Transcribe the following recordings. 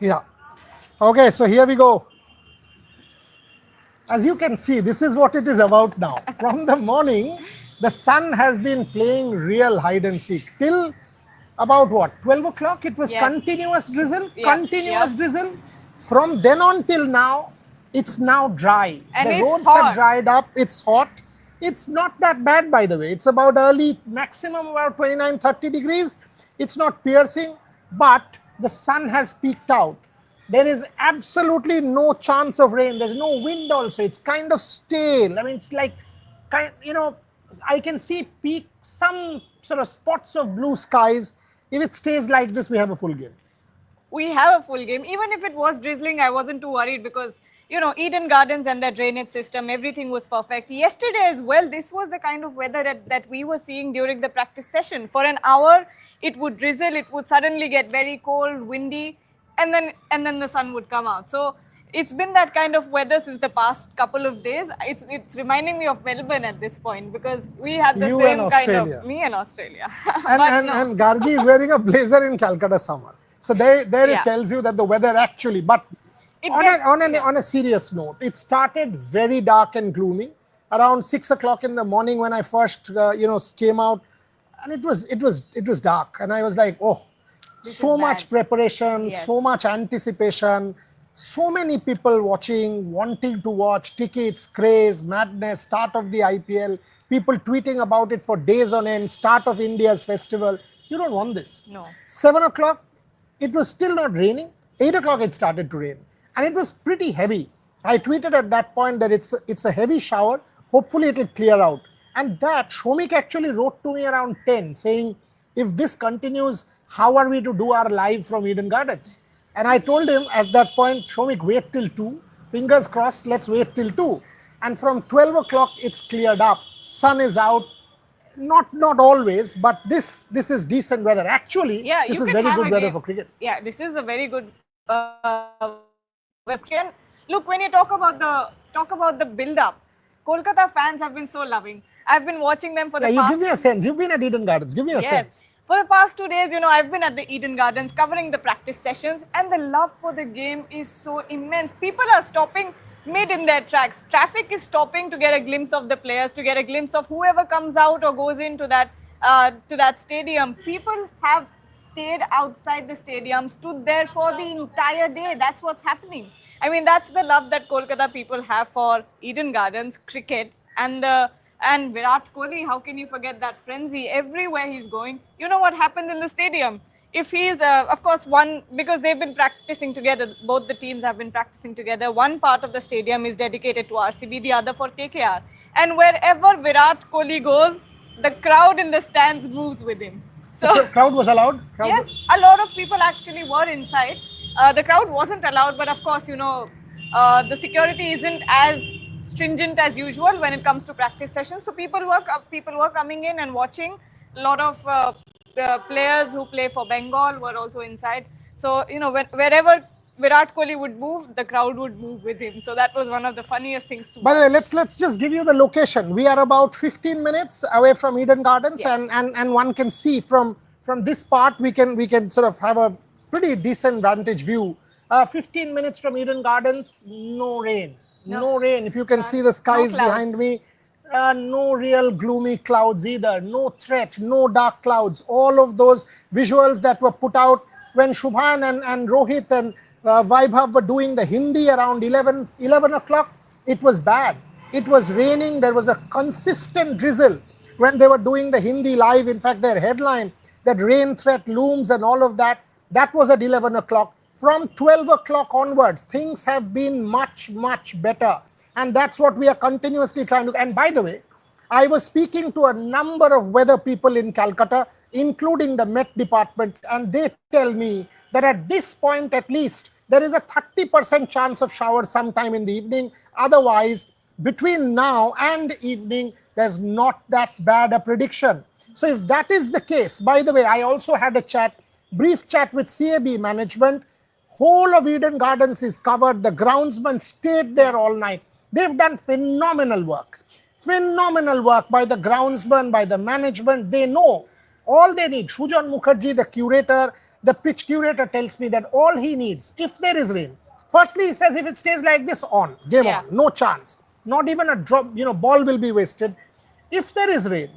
Yeah. Okay, so here we go. As you can see, this is what it is about now. From the morning, the sun has been playing real hide and seek till about what, 12 o'clock. It was Yes. continuous drizzle, Yep. continuous Yep. drizzle. From then on till now, it's now dry. And The it's roads have hot. dried up. It's hot. It's not that bad, by the way. It's about early, maximum about 29, 30 degrees. It's not piercing, but the sun has peaked out. There is absolutely no chance of rain. There's no wind also. It's kind of stale. I mean, it's like, I can see peak, some sort of spots of blue skies. If it stays like this, we have a full game. We have a full game. Even if it was drizzling, I wasn't too worried because, Eden Gardens and their drainage system, everything was perfect. Yesterday as well, this was the kind of weather that we were seeing during the practice session. For an hour, it would drizzle, it would suddenly get very cold, windy, and then the sun would come out. So it's been that kind of weather since the past couple of days. It's reminding me of Melbourne at this point because we had the You and same kind of, Australia. me and Australia. And, But and, no. and Gargi is wearing a blazer in Calcutta summer. So there it Yeah. tells you that the weather actually, but It on gets, yeah. a serious note, it started very dark and gloomy around 6 o'clock in the morning when I first came out, and it was dark, and I was like, oh, This is so much bad. preparation, so Yes. much anticipation, so many people watching, wanting to watch, tickets, craze, madness, start of the IPL, people tweeting about it for days on end, start of India's festival. You don't want this. No. 7 o'clock, it was still not raining. 8 o'clock, it started to rain. And it was pretty heavy. I tweeted at that point that it's a heavy shower. Hopefully, it'll clear out. And that, Shomik actually wrote to me around 10 saying, if this continues, how are we to do our live from Eden Gardens? And I told him at that point, Shomik, wait till 2. Fingers crossed, let's wait till 2. And from 12 o'clock, it's cleared up. Sun is out. Not always, but this is decent weather. Actually, Yeah, this you is can very have good a weather game. for cricket. Yeah, this is a very good weekend. Look, when you talk about the build-up, Kolkata fans have been so loving. I've been watching them for Yeah, the you give past. me a sense. You've been at Eden Gardens. Give me a Yes. sense. For the past 2 days, I've been at the Eden Gardens covering the practice sessions, and the love for the game is so immense. People are stopping mid in their tracks. Traffic is stopping to get a glimpse of the players, to get a glimpse of whoever comes out or goes into that stadium. People have stayed outside the stadium, stood there for the entire day. That's what's happening. I mean, that's the love that Kolkata people have for Eden Gardens cricket and Virat Kohli. How can you forget that frenzy everywhere he's going? You know what happens in the stadium? If he's, of course, because they've been practicing together, both the teams have been practicing together. One part of the stadium is dedicated to RCB, the other for KKR. And wherever Virat Kohli goes, the crowd in the stands moves with him. The So crowd was allowed. yes, a lot of people actually were inside. The crowd wasn't allowed, but of course, the security isn't as stringent as usual when it comes to practice sessions. So people were coming in and watching. A lot of players who play for Bengal were also inside. So wherever Virat Kohli would move, the crowd would move with him. So that was one of the funniest things to By the way, watch. let's just give you the location. We are about 15 minutes away from Eden Gardens, Yes. and one can see from this part we can sort of have a pretty decent vantage view. 15 minutes from Eden Gardens, no rain, No. no rain. If you can see the skies behind clouds. me, no real gloomy clouds either, no threat, no dark clouds. All of those visuals that were put out when Shubhan and Rohit and Vaibhav were doing the Hindi around 11 o'clock, it was bad. It was raining. There was a consistent drizzle when they were doing the Hindi live. In fact, their headline, that rain threat looms and all of that, that was at 11 o'clock. From 12 o'clock onwards, things have been much, much better. And that's what we are continuously trying to. And by the way, I was speaking to a number of weather people in Calcutta, including the Met department, and they tell me that at this point at least, there is a 30% chance of showers sometime in the evening. Otherwise, between now and evening, there's not that bad a prediction. So if that is the case, by the way, I also had a brief chat with CAB management. Whole of Eden Gardens is covered. The groundsman stayed there all night. They've done phenomenal work. Phenomenal work by the groundsman, by the management. They know all they need. Shujan Mukherjee, the curator, The pitch curator tells me that all he needs, if there is rain, firstly he says if it stays like this, on, game Yeah. on, no chance. Not even a drop, ball will be wasted. If there is rain,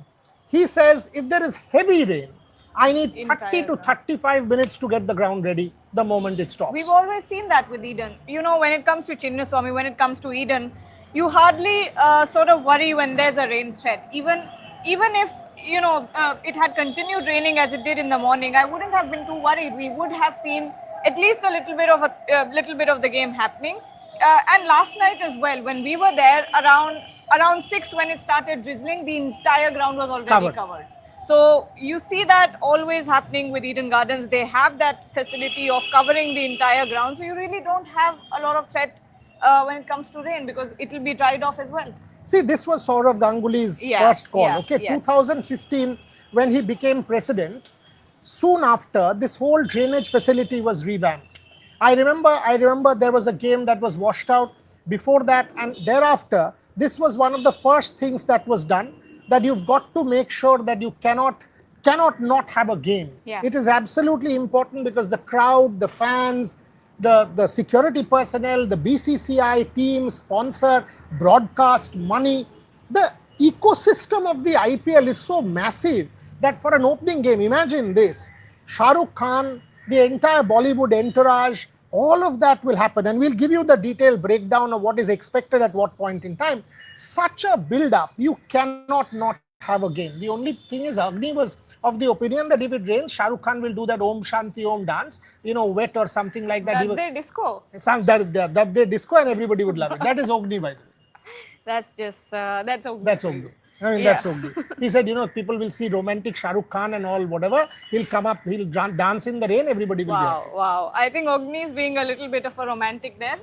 he says if there is heavy rain, I need 30 Entire to ground. 35 minutes to get the ground ready the moment it stops. We've always seen that with Eden. You know, when it comes to Chinnaswamy, when it comes to Eden, you hardly sort of worry when there's a rain threat. Even if it had continued raining as it did in the morning, I wouldn't have been too worried. We would have seen at least a little bit of the game happening. And last night as well, when we were there around 6, when it started drizzling, the entire ground was already covered. So you see that always happening with Eden Gardens. They have that facility of covering the entire ground. So you really don't have a lot of threat when it comes to rain, because it will be dried off as well. See, this was Saurav Ganguly's Yeah, first call. yeah, Okay, yes. 2015, when he became president, soon after, this whole drainage facility was revamped. I remember there was a game that was washed out before that, and thereafter, this was one of the first things that was done, that you've got to make sure that you cannot not have a game. Yeah. It is absolutely important, because the crowd, the fans, the security personnel, the BCCI team, sponsor, broadcast, money, the ecosystem of the IPL is so massive that for an opening game, imagine this, Shah Rukh Khan, the entire Bollywood entourage, all of that will happen, and we'll give you the detailed breakdown of what is expected at what point in time. Such a build-up, you cannot not have a game. The only thing is, Agni was of the opinion that if it rains, Shah Rukh Khan will do that Om Shanti Om dance, wet or something like that. That disco. That they disco, and everybody would love it. That is Agni, by the way. That's just that's okay. That's Agni. I mean, that's Agni. He said, people will see romantic Shah Rukh Khan and all, whatever. He'll come up, he'll dance in the rain, everybody will be happy. Wow. I think Agni is being a little bit of a romantic there.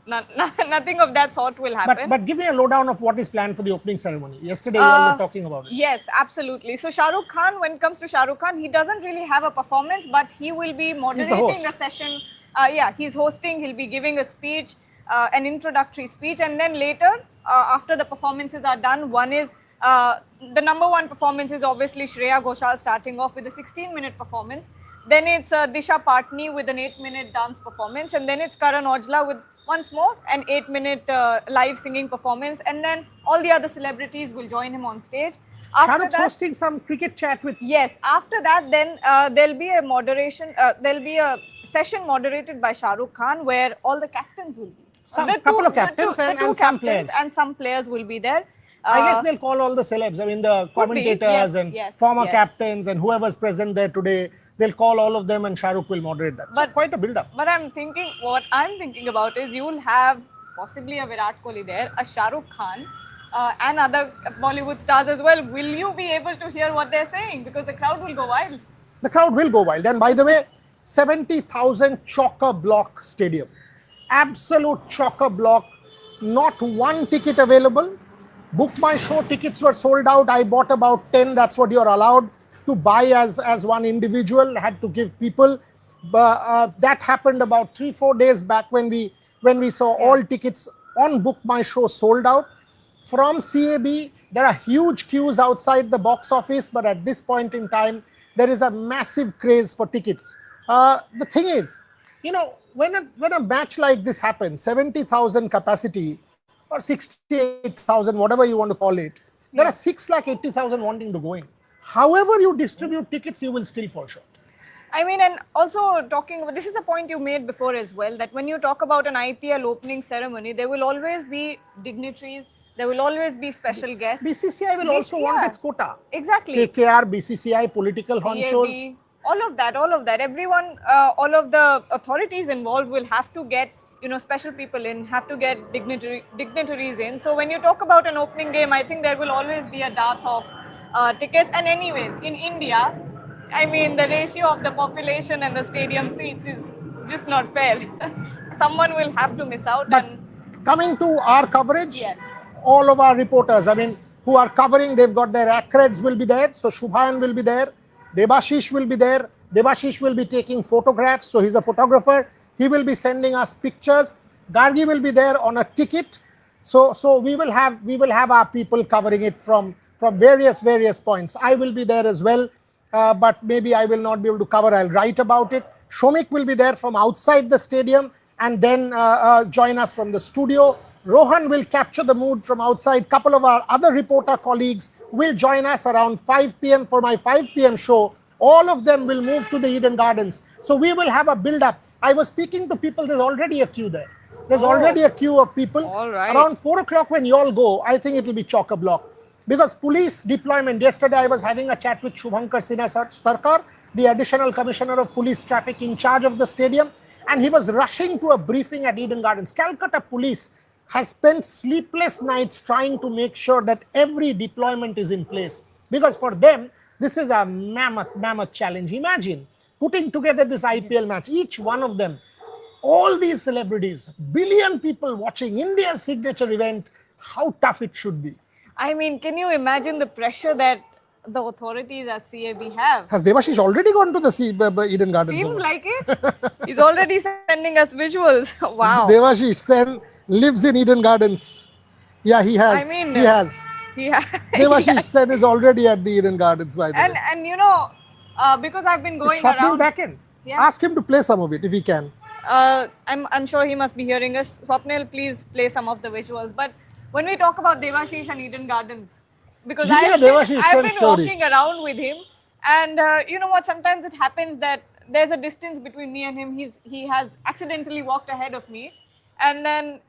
Nothing of that sort will happen. But give me a lowdown of what is planned for the opening ceremony. Yesterday, you all were talking about it. Yes, absolutely. So Shah Rukh Khan, when it comes to Shah Rukh Khan, he doesn't really have a performance, but he will be moderating a session. He's hosting. He'll be giving a speech, an introductory speech, and then later, after the performances are done, one is the number one performance is obviously Shreya Ghoshal starting off with a 16-minute performance. Then it's Disha Patni with an 8-minute dance performance, and then it's Karan Aujla with once more an 8-minute live singing performance, and then all the other celebrities will join him on stage. Shah Rukh's hosting some cricket chat with. Yes, after that, then there'll be a moderation. There'll be a session moderated by Shah Rukh Khan where all the captains will be. Couple of captains and some players. And some players will be there. I guess they'll call all the celebs. I mean, the commentators and former captains and whoever's present there today. They'll call all of them, and Shah Rukh will moderate that. So quite a build-up. But what I'm thinking about is you'll have possibly a Virat Kohli there, a Shah Rukh Khan, and other Bollywood stars as well. Will you be able to hear what they're saying? Because the crowd will go wild. The crowd will go wild. And by the way, 70,000 chocker-block stadium. Absolute chocker-block. Not one ticket available. Book My Show tickets were sold out. I bought about 10. That's what you're allowed to buy as one individual. Had to give people. But that happened about 3-4 days back when we saw all tickets on Book My Show sold out. From CAB, there are huge queues outside the box office, but at this point in time, there is a massive craze for tickets. The thing is, when a match like this happens, 70,000 capacity or 68,000, whatever you want to call it, there are 680,000 wanting to go in. However you distribute tickets, you will still fall short. I mean, and also talking about, this is a point you made before as well, that when you talk about an IPL opening ceremony, there will always be dignitaries, there will always be special guests. BCCI will also want its quota. Exactly. KKR, BCCI, political honchos. All of that. Everyone, all of the authorities involved will have to get, special people in, have to get dignitaries in. So when you talk about an opening game, I think there will always be a dearth of tickets. And anyways, in India, I mean, the ratio of the population and the stadium seats is just not fair. Someone will have to miss out. But coming to our coverage, all of our reporters, I mean, who are covering, they've got their accreds will be there. So Shubhan will be there. Debashish will be there. Debashish will be taking photographs. So he's a photographer. He will be sending us pictures. Gargi will be there on a ticket. So we will have our people covering it from various points. I will be there as well. but maybe I will not be able to cover. I'll write about it. Shomik will be there from outside the stadium and then join us from the studio. Rohan will capture the mood from outside. Couple of our other reporter colleagues will join us around 5 p.m. for my 5 p.m. show. All of them will move to the Eden Gardens. So we will have a build-up. I was speaking to people. There's already a queue there. There's already a queue of people. All right. Around 4 o'clock when you all go, I think it will be chock-a-block. Because police deployment, yesterday I was having a chat with Shubhankar Sinha Sarkar, the additional commissioner of police traffic in charge of the stadium, and he was rushing to a briefing at Eden Gardens. Calcutta police has spent sleepless nights trying to make sure that every deployment is in place. Because for them, this is a mammoth challenge. Imagine putting together this IPL match, each one of them, all these celebrities, billion people watching India's signature event, how tough it should be. I mean, can you imagine the pressure that the authorities at CAB have? Has Devashish already gone to the Eden Gardens? Seems like it. He's already sending us visuals. Wow. Devashish Sen lives in Eden Gardens. Yeah, he has. I mean, he has. Devashish Sen is already at the Eden Gardens, by the way. And you know, because I've been going Swapnil around. back in. Yeah. Ask him to play some of it if he can. I'm sure he must be hearing us. Swapnil, please play some of the visuals. But when we talk about Devashish and Eden Gardens, because I've been walking around with him, and you know what? Sometimes it happens that there's a distance between me and him. He has accidentally walked ahead of me, and then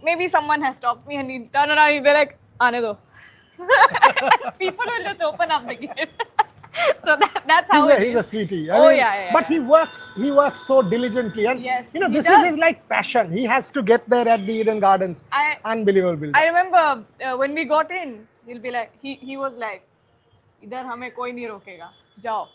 maybe someone has stopped me, and he turn around, he'll be like, "Aane do." People will just open up the gate. So that's how he's a sweetie. But he works so diligently, and you know, this is his like passion. He has to get there at the Eden Gardens. Unbelievable. I remember when we got in, he'll be like, he was like, "Idhar hame koi nahi rokega, jao."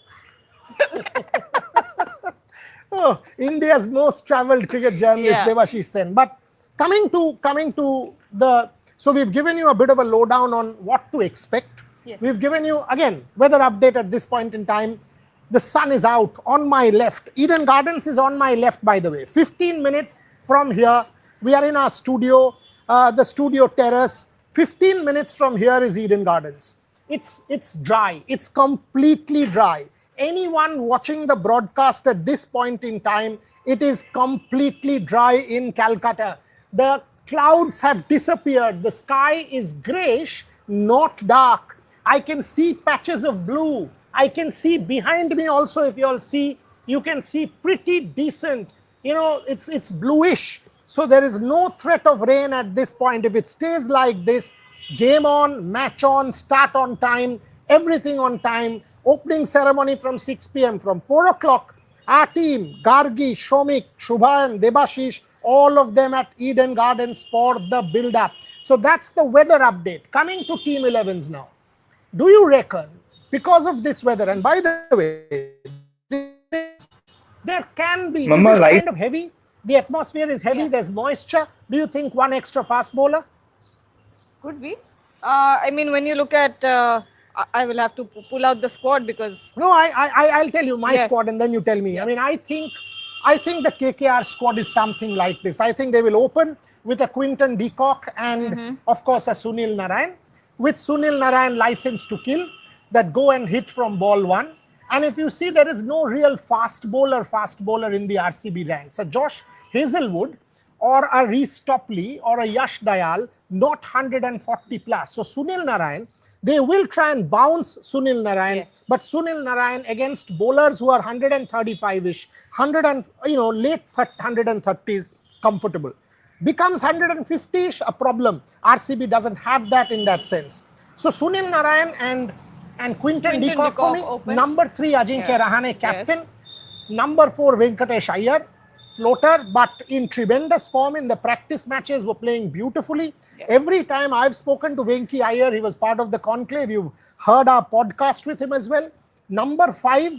Oh, India's most traveled cricket journalist, Devashish Sen. But coming to the, so we've given you a bit of a lowdown on what to expect. Yes. We've given you, again, weather update at this point in time. The sun is out on my left. Eden Gardens is on my left, by the way. 15 minutes from here, we are in our studio, the studio terrace. 15 minutes from here is Eden Gardens. It's dry. It's completely dry. Anyone watching the broadcast at this point in time, it is completely dry in Calcutta. The clouds have disappeared. The sky is grayish, not dark. I can see patches of blue. I can see behind me also, if you all see, you can see pretty decent, you know, it's bluish. So there is no threat of rain at this point. If it stays like this, game on, match on, start on time, everything on time. Opening ceremony from 6 p.m. From 4 o'clock, our team, Gargi, Shomik, Shubhan, Devashish, all of them at Eden Gardens for the build-up. So that's the weather update. Coming to Team 11s now. Do you reckon, because of this weather, and by the way, there can be, this is kind of heavy, the atmosphere is heavy, there's moisture. Do you think one extra fast bowler? Could be. I mean, when you look at, I will have to pull out the squad because... No, I'll tell you my squad and then you tell me. I mean, I think the KKR squad is something like this. I think they will open with a Quinton de Kock and of course a Sunil Narayan. With Sunil Narayan license to kill, that go and hit from ball one. And if you see, there is no real fast bowler in the RCB ranks. A Josh Hazelwood or a Reece Topley or a Yash Dayal, not 140 plus. So Sunil Narayan, they will try and bounce Sunil Narayan, but Sunil Narayan against bowlers who are 135-ish, late 130s, comfortable. Becomes 150-ish, a problem. RCB doesn't have that in that sense. So Sunil Narayan and Quinton de Kock for me. Open. Number 3, Ajinkya Rahane, captain. Number 4, Venkatesh Iyer, floater, but in tremendous form in the practice matches, were playing beautifully. Every time I've spoken to Venki Iyer, he was part of the conclave. You've heard our podcast with him as well. Number 5,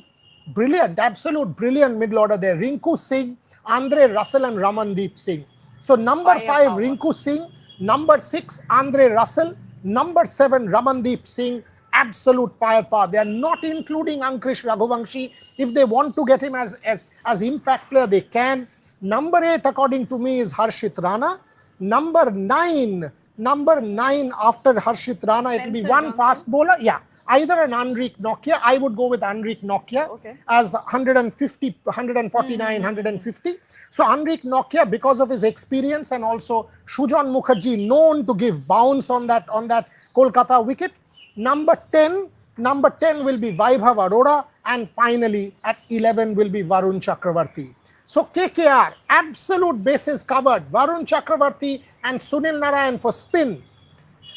brilliant, absolute brilliant middle order there. Rinku Singh, Andre Russell and Ramandeep Singh. So number 5, Rinku Singh. Number 6, Andre Russell. Number 7, Ramandeep Singh. Absolute firepower. They are not including Ankrish Raghuvamshi. If they want to get him as impact player, they can. Number 8, according to me, is Harshit Rana. Number 9 after Harshit Rana, it will be one fast bowler. Yeah, Either an Enrique Nokia, I would go with Enrique Nokia as 150, 149, 150. So Enrique Nokia, because of his experience, and also Sujan Mukherjee, known to give bounce on that Kolkata wicket. Number 10 will be Vaibhav Arora, and finally at 11 will be Varun Chakravarti. So KKR, absolute bases covered. Varun Chakravarti and Sunil Narayan for spin.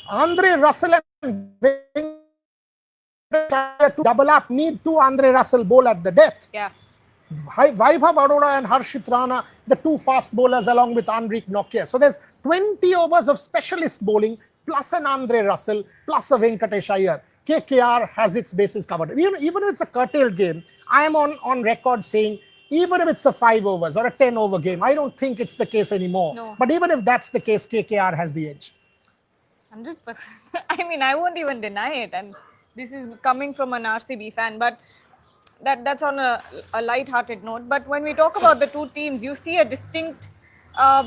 Andre Russell and to double up, need two Andre Russell bowl at the death. Yeah. Vaibhav Arora and Harshit Rana, the two fast bowlers along with Enrique Nokia. So there's 20 overs of specialist bowling plus an Andre Russell plus a Venkatesh Iyer. KKR has its bases covered. Even if it's a curtailed game, I am on record saying, even if it's a 5 overs or a 10 over game, I don't think it's the case anymore. No. But even if that's the case, KKR has the edge. 100%. I mean, I won't even deny it. And this is coming from an RCB fan. But that's on a light-hearted note. But when we talk about the two teams, you see a distinct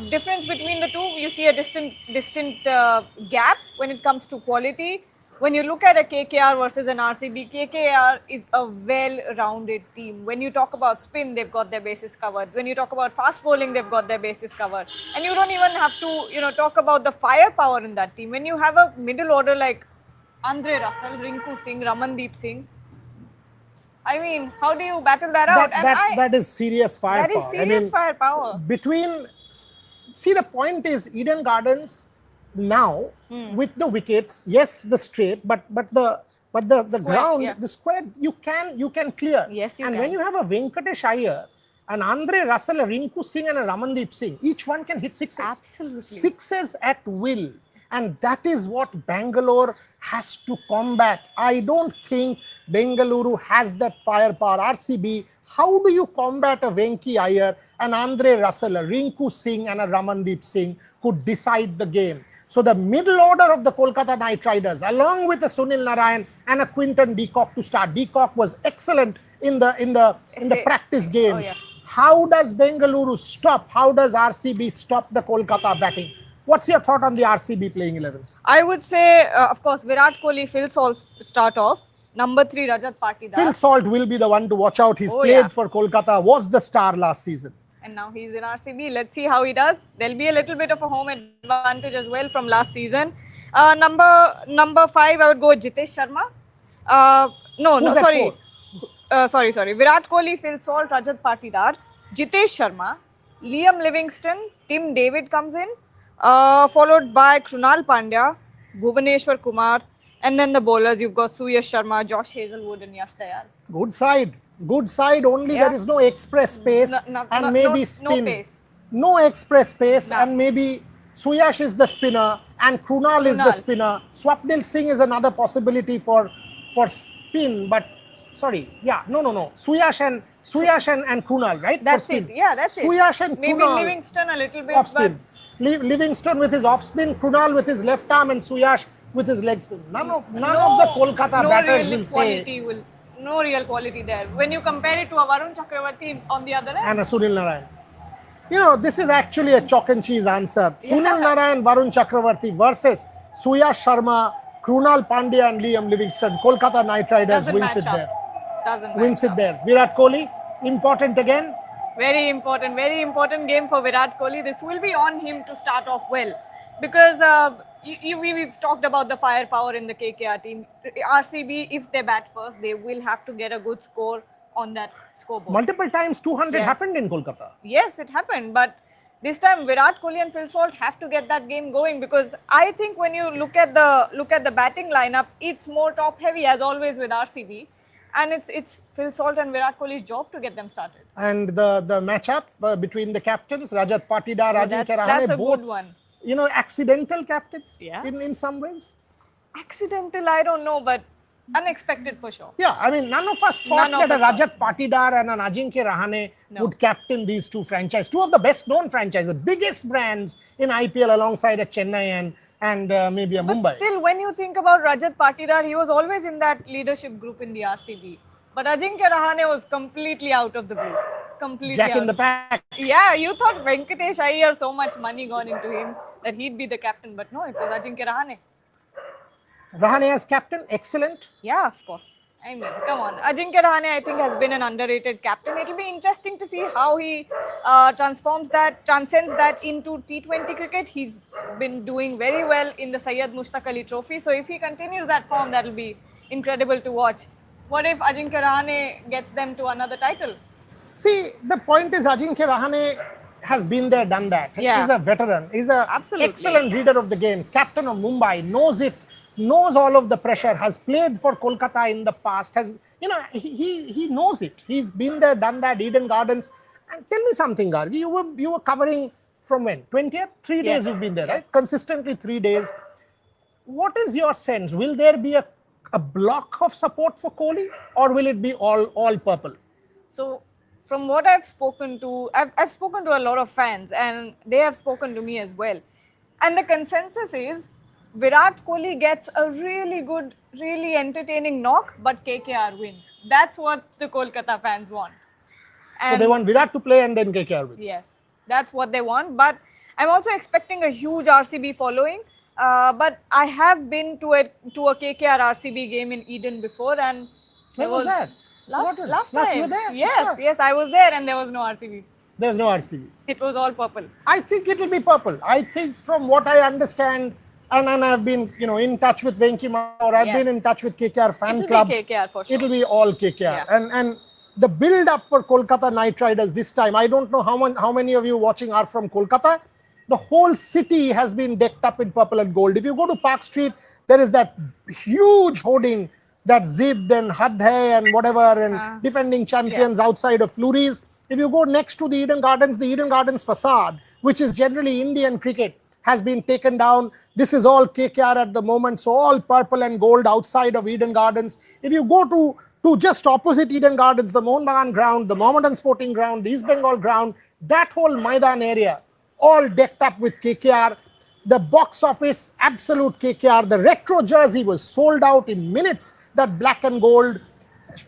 difference between the two. You see a distinct gap when it comes to quality. When you look at a KKR versus an RCB, KKR is a well-rounded team. When you talk about spin, they've got their bases covered. When you talk about fast bowling, they've got their bases covered. And you don't even have to, talk about the firepower in that team. When you have a middle order like Andre Russell, Rinku Singh, Ramandeep Singh, I mean, how do you battle that out? That is serious firepower. That is serious firepower. See, the point is Eden Gardens now with the wickets, yes, the straight, but the square, ground, the square, you can clear. Yes, you can. And when you have a Venkatesh Iyer, an Andre Russell, a Rinku Singh, and a Ramandeep Singh, each one can hit sixes. Absolutely. Sixes at will. And that is what Bangalore has to combat. I don't think Bengaluru has that firepower. RCB, how do you combat a Venki Iyer, an Andre Russell, a Rinku Singh, and a Ramandeep Singh could decide the game? So the middle order of the Kolkata Knight Riders, along with a Sunil Narayan and a Quinton de Kock to start. De Kock was excellent in the practice games. Oh, yeah. How does Bengaluru stop? How does RCB stop the Kolkata batting? What's your thought on the RCB playing 11? I would say, of course, Virat Kohli, Phil Salt start off. Number 3, Rajat Patidar. Phil Salt will be the one to watch out. He's played for Kolkata, was the star last season. And now he's in RCB. Let's see how he does. There'll be a little bit of a home advantage as well from last season. Number 5, I would go with Jitesh Sharma. Sorry. Virat Kohli, Phil Salt, Rajat Patidar, Jitesh Sharma, Liam Livingston, Tim David comes in, followed by Krunal Pandya, Bhuvaneshwar Kumar, and then the bowlers, you've got Suyash Sharma, Josh Hazelwood, and Yash Dayal. Good side, only there is no express pace and maybe spin. No pace. No express pace and maybe Suyash is the spinner and Krunal is the spinner. Swapnil Singh is another possibility for spin, but no. Suyash and Krunal, right? That's it. Yeah, that's Suyash and maybe Krunal. Maybe Livingston a little bit. Off spin. Livingston with his off spin, Krunal with his left arm, and Suyash with his leg spin. None of the Kolkata batters will say. No real quality there. When you compare it to a Varun Chakravarti on the other end. And a Sunil Narayan. This is actually a chalk and cheese answer. Yeah. Sunil Narayan, Varun Chakravarti versus Suyash Sharma, Krunal Pandya and Liam Livingston. Kolkata Knight Riders wins it there. Virat Kohli, important again. Very important game for Virat Kohli. This will be on him to start off well. Because we've talked about the firepower in the KKR team. RCB, if they bat first, they will have to get a good score on that scoreboard. Multiple times 200 happened in Kolkata. Yes, it happened. But this time Virat Kohli and Phil Salt have to get that game going, because I think when you look at the batting lineup, it's more top heavy as always with RCB. And it's Phil Salt and Virat Kohli's job to get them started. And the matchup between the captains, Rajat Patidar, Ajinkya Rahane, that's a both, good one. Accidental captains in some ways. Accidental, I don't know, but unexpected for sure. Yeah, I mean, none of us thought that a Rajat Patidar and an Ajinkya Rahane would captain these two franchises. Two of the best known franchises, biggest brands in IPL alongside a Chennai and maybe a Mumbai. But still, when you think about Rajat Patidar, he was always in that leadership group in the RCB. But Ajinkya Rahane was completely out of the group. Jack in the pack. Yeah, you thought Venkatesh Iyer, so much money gone into him that he'd be the captain. But no, it was Ajinkya Rahane. Rahane as captain, excellent. Yeah, of course. I mean, come on. Ajinkya Rahane, I think, has been an underrated captain. It'll be interesting to see how he transcends that into T20 cricket. He's been doing very well in the Syed Mushtaq Ali Trophy. So if he continues that form, that'll be incredible to watch. What if Ajinkya Rahane gets them to another title? See, the point is Ajinkya Rahane has been there, done that. Yeah. He's a veteran. He's an Absolutely. excellent reader of the game. Captain of Mumbai, knows it, knows all of the pressure, has played for Kolkata in the past, has, he knows it. He's been there, done that, Eden Gardens. And tell me something, Gargi, you were covering from when? 20th? 3 days Yes. you've been there, Yes. right? Consistently 3 days. What is your sense? Will there be a block of support for Kohli, or will it be all purple? So, from what I've spoken to, I've spoken to a lot of fans, and they have spoken to me as well. And the consensus is Virat Kohli gets a really good, really entertaining knock, but KKR wins. That's what the Kolkata fans want. So they want Virat to play and then KKR wins. Yes, that's what they want. But I'm also expecting a huge RCB following. But I have been to a KKR RCB game in Eden before, and When was that? Last Last time. you were there? Yes, yes, I was there, and there was no RCB. There's no RCB. It was all purple. I think it will be purple. I think from what I understand, and I've been in touch with Venki or I've been in touch with KKR fan It'll be clubs. KKR for sure. It'll be all KKR. Yeah. And the build up for Kolkata Knight Riders this time, I don't know how many of you watching are from Kolkata. The whole city has been decked up in purple and gold. If you go to Park Street, there is that huge hoarding that Zid and Had Hai and whatever and defending champions outside of Flurys. If you go next to the Eden Gardens facade, which is generally Indian cricket, has been taken down. This is all KKR at the moment, so all purple and gold outside of Eden Gardens. If you go to just opposite Eden Gardens, the Mohun Bagan ground, the Mohammedan Sporting ground, the East Bengal ground, that whole Maidan area, all decked up with KKR. The box office, absolute KKR. The retro jersey was sold out in minutes, that black and gold.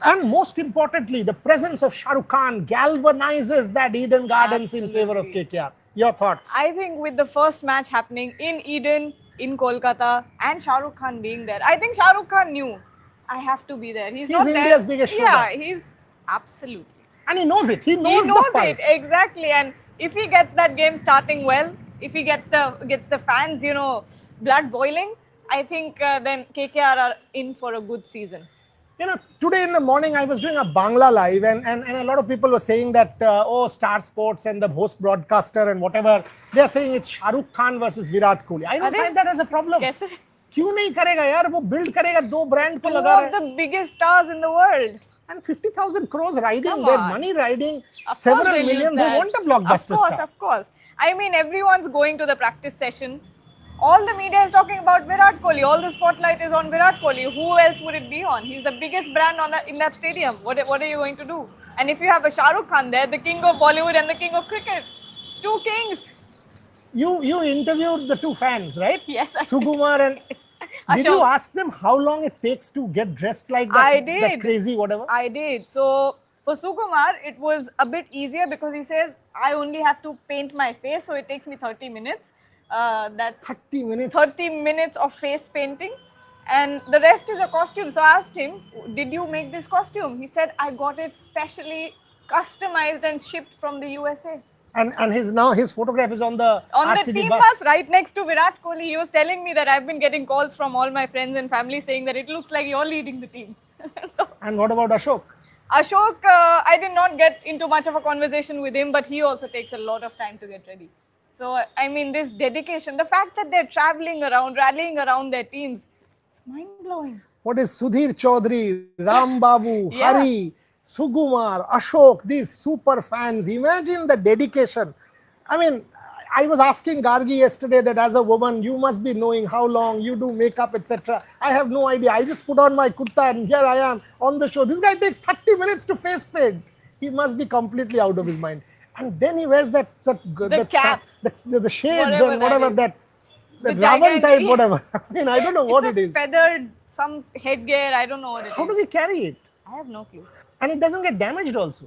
And most importantly, the presence of Shah Rukh Khan galvanizes that Eden Gardens in favor of KKR. Your thoughts? I think with the first match happening in Eden, in Kolkata, and Shah Rukh Khan being there, I think Shah Rukh Khan knew, I have to be there. He's not India's there. biggest showman. Yeah, he's absolutely. And he knows it. He knows the pulse. It exactly. And if he gets that game starting well, if he gets the fans, blood boiling, I think then KKR are in for a good season. Today in the morning I was doing a Bangla live and a lot of people were saying that, Star Sports and the host broadcaster and whatever, they're saying it's Shah Rukh Khan versus Virat Kohli. I don't find that as a problem. Kaise? क्यों नहीं करेगा यार? वो build करेगा, दो brand को Two लगा of the biggest stars in the world. And 50,000 crores riding, Come their on. money riding, Of several course they'll million, use they that. want a blockbuster star. Of course. I mean, everyone's going to the practice session. All the media is talking about Virat Kohli. All the spotlight is on Virat Kohli. Who else would it be on? He's the biggest brand in that stadium. What are you going to do? And if you have a Shah Rukh Khan there, the king of Bollywood and the king of cricket, two kings. You interviewed the two fans, right? Yes, I Sukumar and... Did you ask them how long it takes to get dressed like that? I did. That crazy whatever? I did. So for Sukumar, it was a bit easier because he says, I only have to paint my face, so it takes me 30 minutes. That's 30 minutes. 30 minutes of face painting, and the rest is a costume. So I asked him, did you make this costume? He said, I got it specially customized and shipped from the USA. And his photograph is on the RCB the team bus. right next to Virat Kohli. He was telling me that I've been getting calls from all my friends and family saying that it looks like you're leading the team. And what about Ashok? Ashok, I did not get into much of a conversation with him, but he also takes a lot of time to get ready. So, I mean, this dedication, the fact that they're traveling around, rallying around their teams, it's mind-blowing. What is Sudhir Chaudhary, Ram Babu, Hari, Sukumar, Ashok, these super fans? Imagine the dedication. I mean, I was asking Gargi yesterday that as a woman, you must be knowing how long you do makeup, etc. I have no idea. I just put on my kurta and here I am on the show. This guy takes 30 minutes to face paint. He must be completely out of his mind. And then he wears that cap, the shades and whatever the Ravan type, whatever. I mean, I don't know what it is. Feathered, some headgear, I don't know what it is. How does he carry it? I have no clue. And it doesn't get damaged also.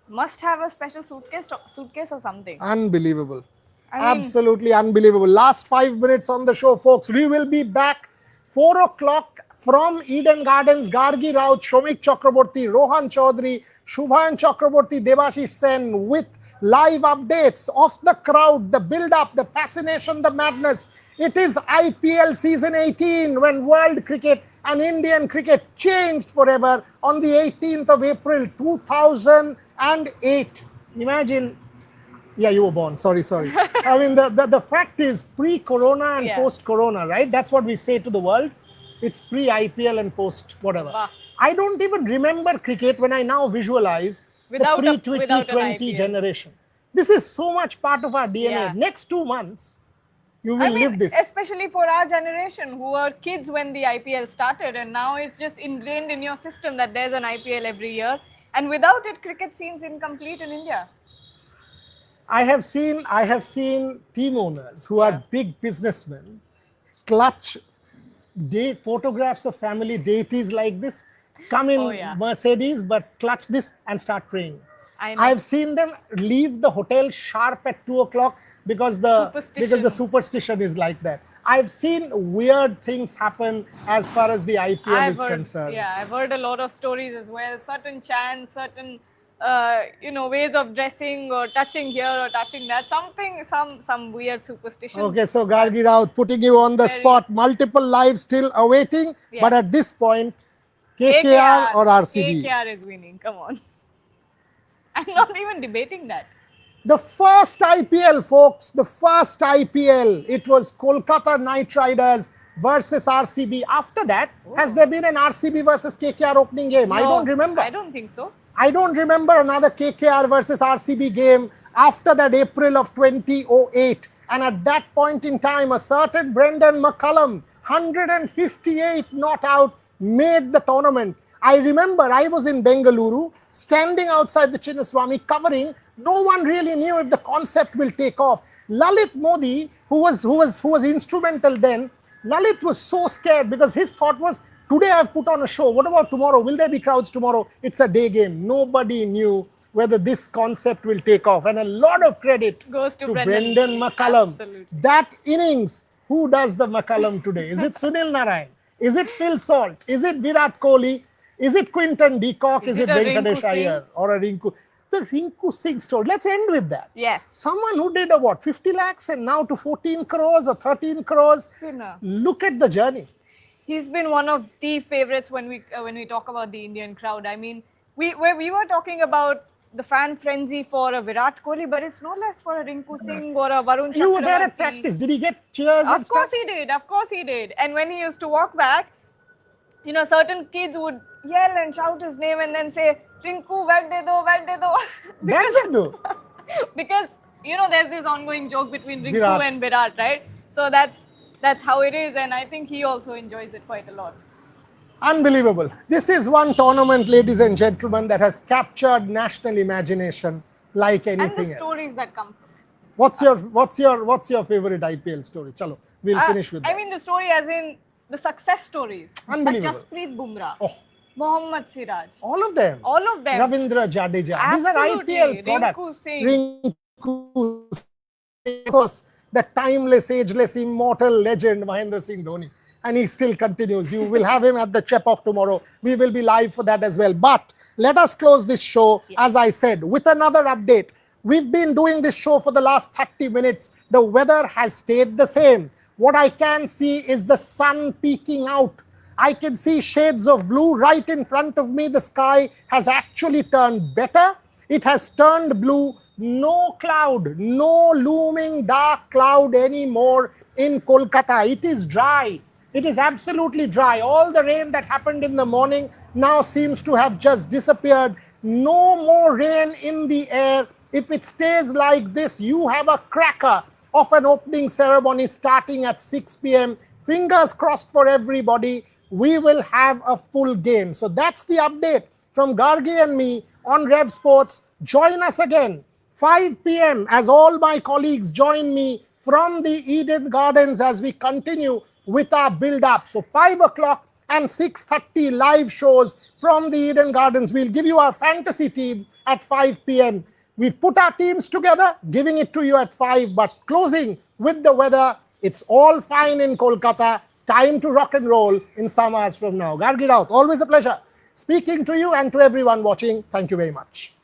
Must have a special suitcase or something. Unbelievable. Absolutely unbelievable. Last 5 minutes on the show, folks. We will be back 4 o'clock from Eden Gardens, Gargi Raut, Shomik Chakraborty, Rohan Chaudhary, Shubhan Chakraborty, Debashish Sen with live updates of the crowd, the build-up, the fascination, the madness. It is IPL season 18 when world cricket and Indian cricket changed forever on the 18th of April 2008. Imagine. Yeah, you were born. Sorry. I mean, the fact is pre-corona and post-corona, right? That's what we say to the world. It's pre-IPL and post-whatever. Wow. I don't even remember cricket when I now visualize Without the an pre-2020 IPL. generation. This is so much part of our DNA. Yeah. Next 2 months, you will live this. Especially for our generation who were kids when the IPL started, and now it's just ingrained in your system that there's an IPL every year. And without it, cricket seems incomplete in India. I have seen team owners who are big businessmen clutch photographs of family deities like this, come in Mercedes, but clutch this and start praying. I've seen them leave the hotel sharp at 2 o'clock because the superstition is like that. I've seen weird things happen as far as the IPL is concerned. Yeah, I've heard a lot of stories as well. Certain chants, certain ways of dressing or touching here or touching that. Some weird superstition. Okay, so Gargi Raut, putting you on the spot. Multiple lives still awaiting, but at this point, KKR or RCB? KKR is winning. Come on. I'm not even debating that. The first IPL, folks, the first IPL, it was Kolkata Knight Riders versus RCB. After that, has there been an RCB versus KKR opening game? No, I don't remember. I don't think so. I don't remember another KKR versus RCB game after that April of 2008. And at that point in time, a certain Brendan McCullum, 158 not out, made the tournament. I remember I was in Bengaluru, standing outside the Chinnaswamy, covering. No one really knew if the concept will take off. Lalit Modi, who was instrumental then, Lalit was so scared because his thought was, today I've put on a show. What about tomorrow? Will there be crowds tomorrow? It's a day game. Nobody knew whether this concept will take off. And a lot of credit goes to Brendan McCullum. Absolutely. That innings, who does the McCullum today? Is it Sunil Narayan? Is it Phil Salt? Is it Virat Kohli? Is it Quinton de Kock? Is it Venkatesh Iyer or a Rinku? The Rinku Singh story. Let's end with that. Yes. Someone who did 50 lakhs and now to 14 crores or 13 crores. Look at the journey. He's been one of the favorites when we talk about the Indian crowd. I mean, we were talking about the fan frenzy for a Virat Kohli, but it's no less for a Rinku Singh or a Varun Chakravarti. You were there at practice. Did he get cheers? Of course he did. Of course he did. And when he used to walk back, certain kids would yell and shout his name and then say, Rinku, bat de do. Because, there's this ongoing joke between Rinku and Virat, right? So that's how it is. And I think he also enjoys it quite a lot. Unbelievable. This is one tournament, ladies and gentlemen, that has captured national imagination like anything else. And the stories that come from it. What's your favorite IPL story? Chalo, we'll finish with that. I mean the story as in the success stories. Unbelievable. Jasprit Bumrah. Mohammad Siraj. All of them. Ravindra Jadeja. Absolutely. These are IPL products. Rinku Singh. Of course, the timeless, ageless, immortal legend Mahendra Singh Dhoni. And he still continues. You will have him at the Chepauk tomorrow. We will be live for that as well. But let us close this show, as I said, with another update. We've been doing this show for the last 30 minutes. The weather has stayed the same. What I can see is the sun peeking out. I can see shades of blue right in front of me. The sky has actually turned better. It has turned blue. No cloud, no looming dark cloud anymore in Kolkata. It is dry. It is absolutely dry. All the rain that happened in the morning now seems to have just disappeared. No more rain in the air. If it stays like this, you have a cracker of an opening ceremony starting at 6 p.m. Fingers crossed for everybody. We will have a full game. So that's the update from Gargi and me on Rev Sports. Join us again, 5 p.m. as all my colleagues join me from the Eden Gardens as we continue with our build-up. So 5 o'clock and 6:30 live shows from the Eden Gardens. We'll give you our fantasy team at 5 p.m. We've put our teams together, giving it to you at 5, but closing with the weather. It's all fine in Kolkata. Time to rock and roll in some hours from now. Gargi Raut, always a pleasure speaking to you and to everyone watching. Thank you very much.